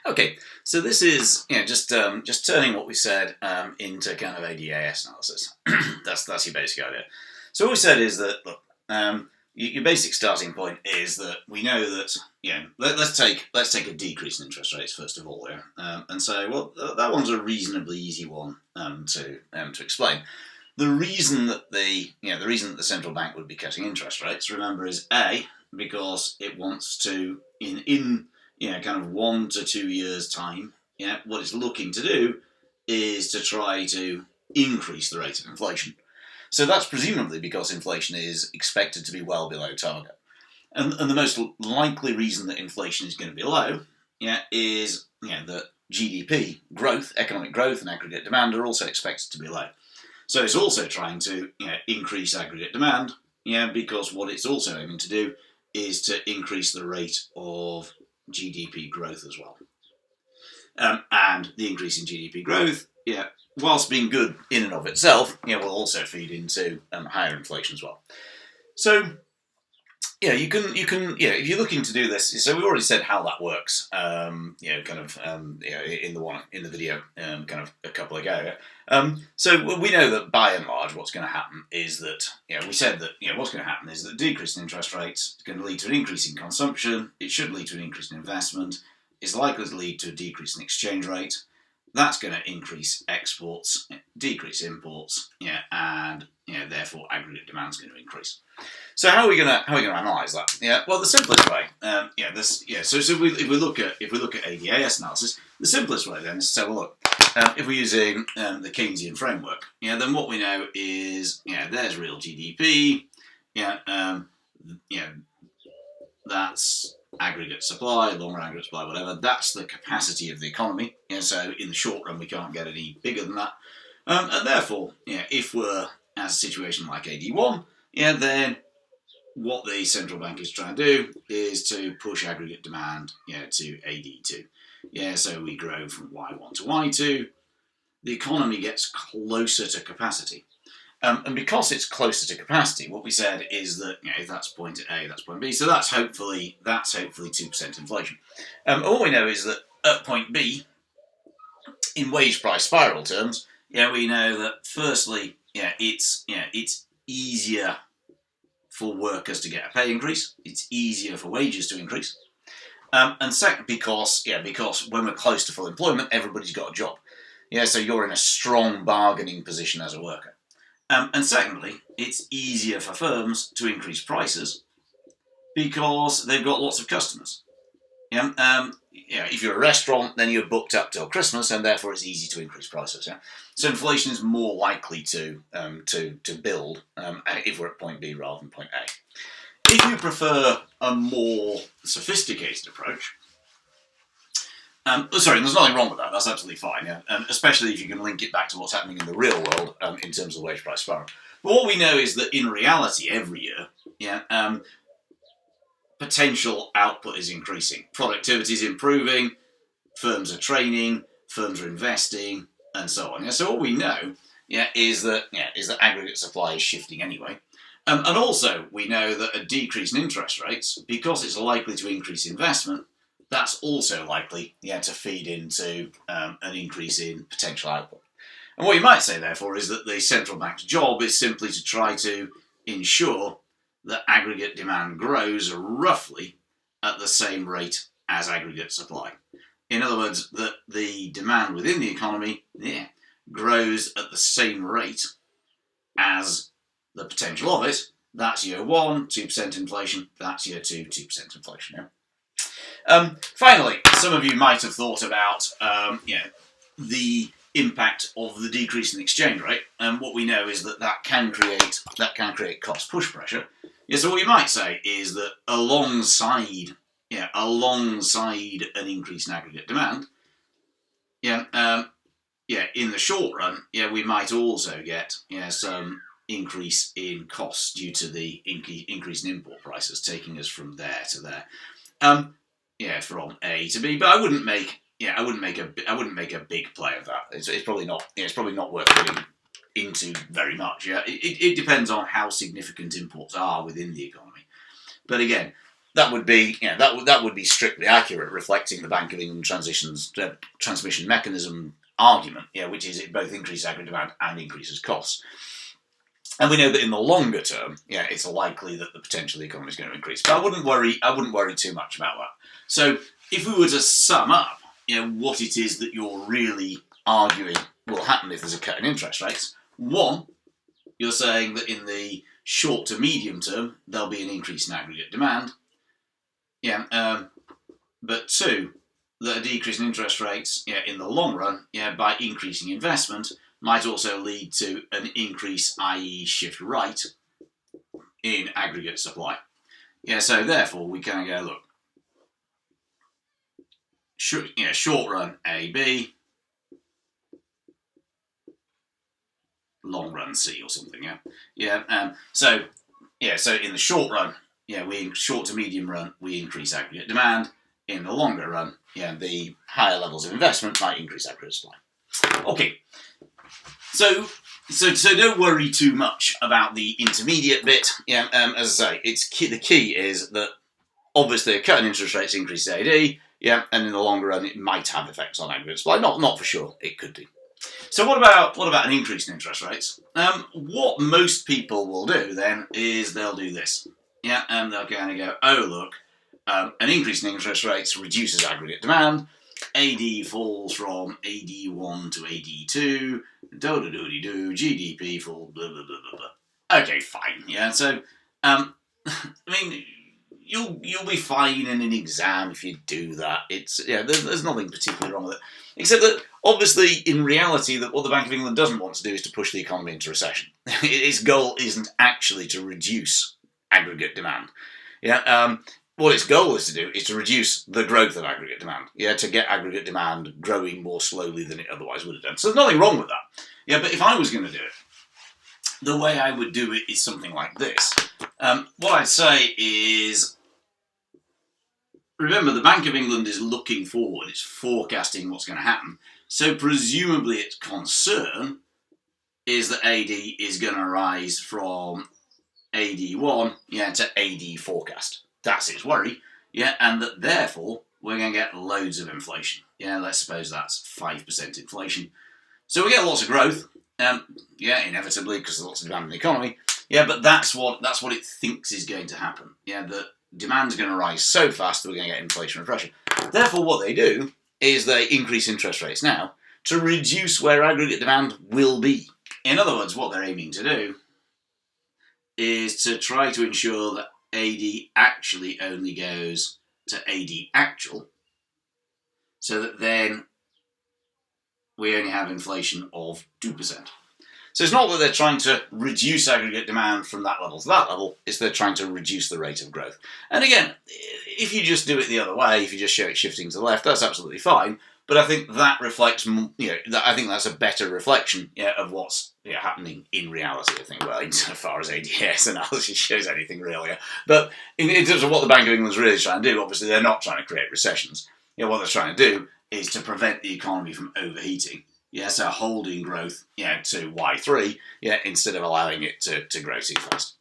Okay, so this is just turning what we said into kind of ADAS analysis. That's your basic idea. So what we said is that look, your basic starting point is that we know that let's take a decrease in interest rates first of all here, and say that one's a reasonably easy one to explain. The reason that the central bank would be cutting interest rates, remember, is A, because it wants to in kind of 1 to 2 years' time, what it's looking to do is to try to increase the rate of inflation. So that's presumably because inflation is expected to be well below target. And the most likely reason that inflation is going to be low is that GDP growth, economic growth and aggregate demand are also expected to be low. So it's also trying to increase aggregate demand, because what it's also aiming to do is to increase the rate of GDP growth as well. And the increase in GDP growth, whilst being good in and of itself, will also feed into higher inflation as well. So, you can if you're looking to do this. So we already said how that works. In the video, kind of a couple ago. So we know that by and large, what's going to happen is that we said that what's going to happen is that decrease in interest rates is going to lead to an increase in consumption. It should lead to an increase in investment. It's likely to lead to a decrease in exchange rate. That's going to increase exports, decrease imports, and therefore aggregate demand is going to increase. So how are we going to analyse that? Well, the simplest way, So if we look at ADAS analysis, the simplest way then is to say, well, look, if we're using the Keynesian framework, then what we know is, there's real GDP, that's aggregate supply, longer aggregate supply, whatever. That's the capacity of the economy. So in the short run, we can't get any bigger than that. And therefore, if we're as a situation like AD1, then what the central bank is trying to do is to push aggregate demand, to AD2. So we grow from Y1 to Y2. The economy gets closer to capacity. And because it's closer to capacity, what we said is that if that's point A, that's point B. So that's hopefully 2% inflation. And what we know is that at point B, in wage price spiral terms, we know that firstly, it's easier for workers to get a pay increase. It's easier for wages to increase. And second, because when we're close to full employment, everybody's got a job. So you're in a strong bargaining position as a worker. And secondly, it's easier for firms to increase prices because they've got lots of customers. If you're a restaurant, then you're booked up till Christmas, and therefore it's easy to increase prices. So inflation is more likely to build if we're at point B rather than point A. If you prefer a more sophisticated approach, there's nothing wrong with that. That's absolutely fine. Especially if you can link it back to what's happening in the real world in terms of wage price spiral. But what we know is that in reality, every year, potential output is increasing. Productivity is improving. Firms are training. Firms are investing, and so on. So all we know, is that aggregate supply is shifting anyway. And also we know that a decrease in interest rates, because it's likely to increase investment, that's also likely to feed into an increase in potential output. And what you might say, therefore, is that the central bank's job is simply to try to ensure that aggregate demand grows roughly at the same rate as aggregate supply. In other words, that the demand within the economy grows at the same rate as the potential of it. That's year 1, 2% inflation. That's year 2, 2% inflation. Finally, some of you might have thought about the impact of the decrease in exchange rate, and what we know is that can create cost push pressure. So what you might say is that alongside an increase in aggregate demand, in the short run, we might also get some increase in costs due to the increase in import prices, taking us from there to there. From A to B, but I wouldn't make a big play of that. It's probably not. It's probably not worth getting into very much. It depends on how significant imports are within the economy. But again, that would be, that would be strictly accurate, reflecting the Bank of England transmission mechanism argument, which is it both increases aggregate demand and increases costs. And we know that in the longer term, it's likely that the potential of the economy is going to increase. But I wouldn't worry too much about that. So if we were to sum up, what it is that you're really arguing will happen if there's a cut in interest rates. One, you're saying that in the short to medium term, there'll be an increase in aggregate demand. But two, that a decrease in interest rates, in the long run, by increasing investment, might also lead to an increase, i.e. shift right, in aggregate supply. So therefore we kind of go, look, short run AB, long run C or something, So in the short run, short to medium run, we increase aggregate demand. In the longer run, the higher levels of investment might increase aggregate supply. Okay. So don't worry too much about the intermediate bit. As I say, the key is that obviously a cut in interest rates increases AD, and in the longer run it might have effects on aggregate supply. Not for sure, it could do. So what about an increase in interest rates? What most people will do then is they'll do this. And they'll kind of go, oh look, an increase in interest rates reduces aggregate demand. AD falls from AD1 to AD2, GDP falls, blah, blah, blah, blah, blah. Okay, fine, so, I mean, you'll be fine in an exam if you do that. There's nothing particularly wrong with it, except that, obviously, in reality, that what the Bank of England doesn't want to do is to push the economy into recession. Its goal isn't actually to reduce aggregate demand. What its goal is to do is to reduce the growth of aggregate demand, to get aggregate demand growing more slowly than it otherwise would have done. So there's nothing wrong with that. But if I was going to do it, the way I would do it is something like this. What I'd say is, remember, the Bank of England is looking forward, it's forecasting what's going to happen, so presumably its concern is that AD is going to rise from AD1 to AD forecast. That's its worry, and that therefore we're going to get loads of inflation. Let's suppose that's 5% inflation. So we get lots of growth, inevitably because there's lots of demand in the economy. But that's what it thinks is going to happen. That demand's going to rise so fast that we're going to get inflationary pressure. Therefore, what they do is they increase interest rates now to reduce where aggregate demand will be. In other words, what they're aiming to do is to try to ensure that AD actually only goes to AD actual, so that then we only have inflation of 2%. So it's not that they're trying to reduce aggregate demand from that level to that level, it's they're trying to reduce the rate of growth. And again, if you just do it the other way, if you just show it shifting to the left, that's absolutely fine. But I think that reflects, I think that's a better reflection of what's happening in reality, I think, well, insofar as ADS analysis shows anything really. But in terms of what the Bank of England's really trying to do, obviously they're not trying to create recessions. What they're trying to do is to prevent the economy from overheating. So holding growth, to Y3, instead of allowing it to grow too fast.